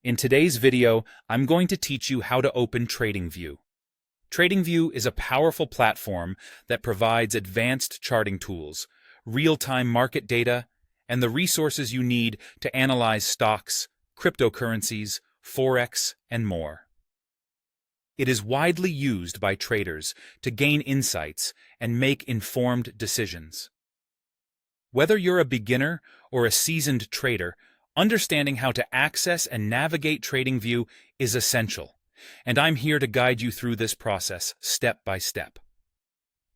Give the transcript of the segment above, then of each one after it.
In today's video, I'm going to teach you how to open Tradingview. Tradingview is a powerful platform that provides advanced charting tools, real-time market data, and the resources you need to analyze stocks, cryptocurrencies, forex, and more. It is widely used by traders to gain insights and make informed decisions. Whether you're a beginner or a seasoned trader, understanding how to access and navigate Tradingview is essential, and I'm here to guide you through this process step by step.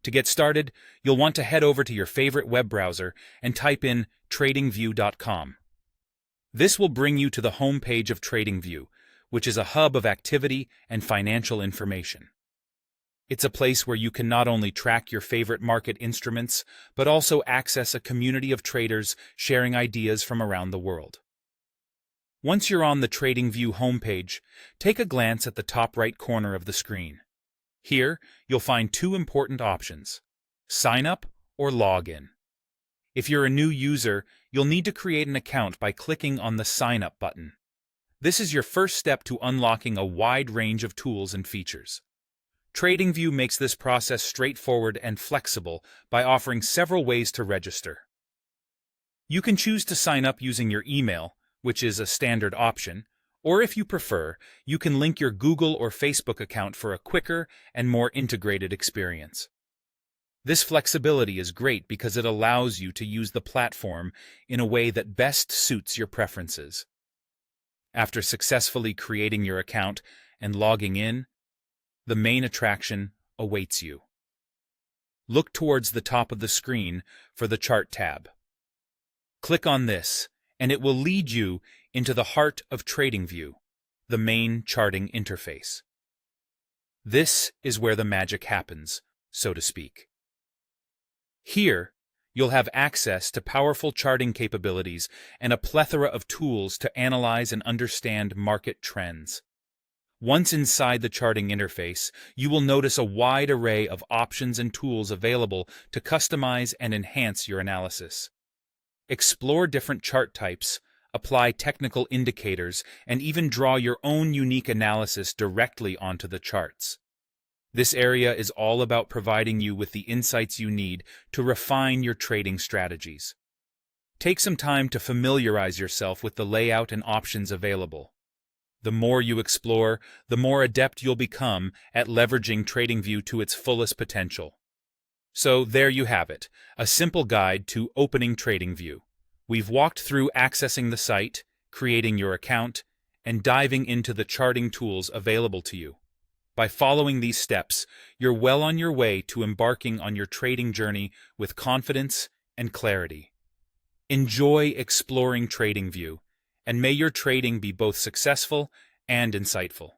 To get started, you'll want to head over to your favorite web browser and type in tradingview.com. This will bring you to the home page of Tradingview, which is a hub of activity and financial information. It's a place where you can not only track your favorite market instruments, but also access a community of traders sharing ideas from around the world. Once you're on the Tradingview homepage, take a glance at the top right corner of the screen. Here, you'll find two important options: sign up or log in. If you're a new user, you'll need to create an account by clicking on the Sign Up button. This is your first step to unlocking a wide range of tools and features. Tradingview makes this process straightforward and flexible by offering several ways to register. You can choose to sign up using your email, which is a standard option, or if you prefer, you can link your Google or Facebook account for a quicker and more integrated experience. This flexibility is great because it allows you to use the platform in a way that best suits your preferences. After successfully creating your account and logging in, the main attraction awaits you. Look towards the top of the screen for the Chart tab. Click on this, and it will lead you into the heart of Tradingview, the main charting interface. This is where the magic happens, so to speak. Here, you'll have access to powerful charting capabilities and a plethora of tools to analyze and understand market trends. Once inside the charting interface, you will notice a wide array of options and tools available to customize and enhance your analysis. Explore different chart types, apply technical indicators, and even draw your own unique analysis directly onto the charts. This area is all about providing you with the insights you need to refine your trading strategies. Take some time to familiarize yourself with the layout and options available. The more you explore, the more adept you'll become at leveraging Tradingview to its fullest potential. So there you have it, a simple guide to opening Tradingview. We've walked through accessing the site, creating your account, and diving into the charting tools available to you. By following these steps, you're well on your way to embarking on your trading journey with confidence and clarity. Enjoy exploring Tradingview, and may your trading be both successful and insightful.